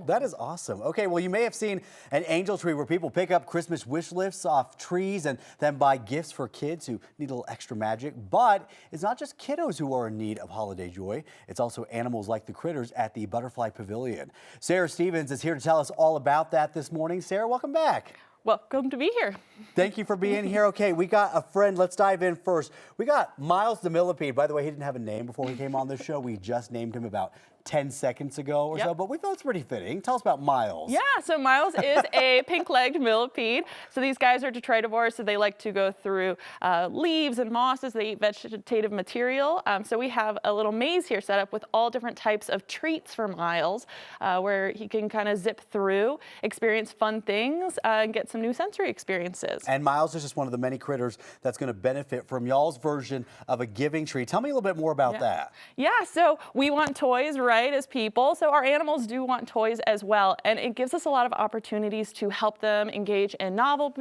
That is awesome. Okay, well, you may have seen an angel tree where people pick up Christmas wish lists off trees and then buy gifts for kids who need a little extra magic. But it's not just kiddos who are in need of holiday joy. It's also animals like the critters at the Butterfly Pavilion. Sarah Stevens is here to tell us all about that this morning. Sarah, welcome back. Welcome to be here. Thank you for being here. Okay, we got a friend. Let's dive in first. We got Miles the millipede. By the way, he didn't have a name before he came on the show. We just named him about 10 seconds ago or so, but we thought it's pretty fitting. Tell us about Miles. Yeah, so Miles is a pink-legged millipede. So these guys are detritivores, so they like to go through leaves and mosses. They eat vegetative material. So we have a little maze here set up with all different types of treats for Miles, where he can kind of zip through, experience fun things, and get some new sensory experiences. And Miles is just one of the many critters that's going to benefit from y'all's version of a giving tree. Tell me a little bit more about that. Yeah, so we want toys, right, as people. So our animals do want toys as well. And it gives us a lot of opportunities to help them engage in novel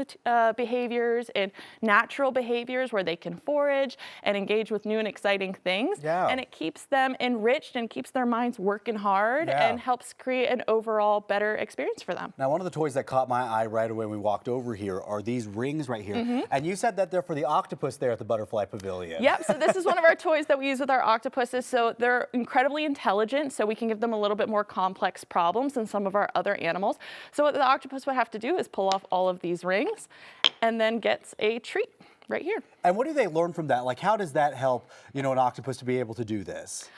behaviors and natural behaviors where they can forage and engage with new and exciting things. Yeah. And it keeps them enriched and keeps their minds working hard and helps create an overall better experience for them. Now, one of the toys that caught my eye right away when we walked over here are these rings right here. And you said that they're for the octopus there at the Butterfly Pavilion. Yep, so this is one of our toys that we use with our octopuses. So they're incredibly intelligent, so we can give them a little bit more complex problems than some of our other animals. So what the octopus would have to do is pull off all of these rings and then gets a treat right here. And what do they learn from that? Like, how does that help, you know, an octopus to be able to do this?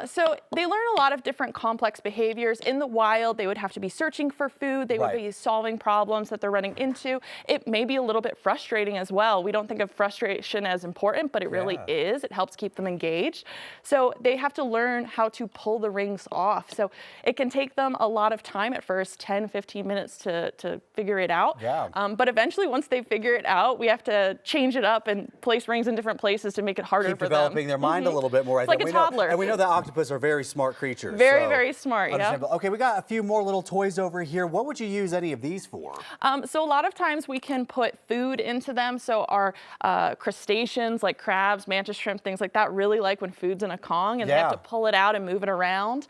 So they learn a lot of different complex behaviors. In the wild, they would have to be searching for food. They would be solving problems that they're running into. It may be a little bit frustrating as well. We don't think of frustration as important, but it really is. It helps keep them engaged. So they have to learn how to pull the rings off. So it can take them a lot of time at first, 10, 15 minutes to figure it out. But eventually, once they figure it out, we have to change it up and place rings in different places to make it harder for them. Keep developing their mind a little bit more. It's like a toddler. And we know that octopus are very smart creatures. Very smart, yeah. Okay, we got a few more little toys over here. What would you use any of these for? So a lot of times we can put food into them. So our crustaceans like crabs, mantis shrimp, things like that really like when food's in a Kong and they have to pull it out and move it around.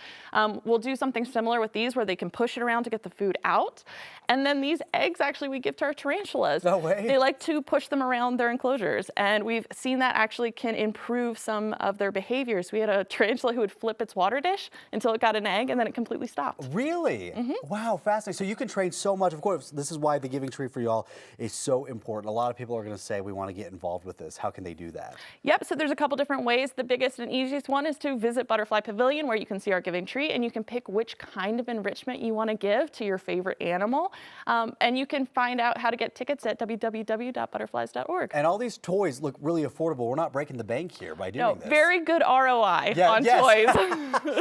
We'll do something similar with these where they can push it around to get the food out. And then these eggs actually we give to our tarantulas. No way. They like to push them around their enclosures. And we've seen that actually can improve some of their behaviors. We had a tarantula who would flip its water dish until it got an egg and then it completely stopped. Really? Wow, fascinating. So you can train so much. Of course, this is why the giving tree for y'all is so important. A lot of people are going to say we want to get involved with this. How can they do that? Yep, so there's a couple different ways. The biggest and easiest one is to visit Butterfly Pavilion where you can see our giving tree and you can pick which kind of enrichment you want to give to your favorite animal. And you can find out how to get tickets at www.butterflies.org. And all these toys look really affordable. We're not breaking the bank here by doing this. Very good ROI on toys.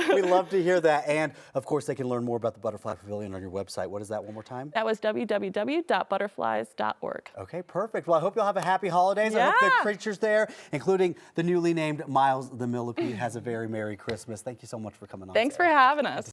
We love to hear that. And of course, they can learn more about the Butterfly Pavilion on your website. What is that one more time? That was www.butterflies.org. Okay, perfect. Well, I hope you'll have a happy holidays. I hope the creatures there, including the newly named Miles the millipede, has a very Merry Christmas. Thank you so much for coming on. Thanks for having us.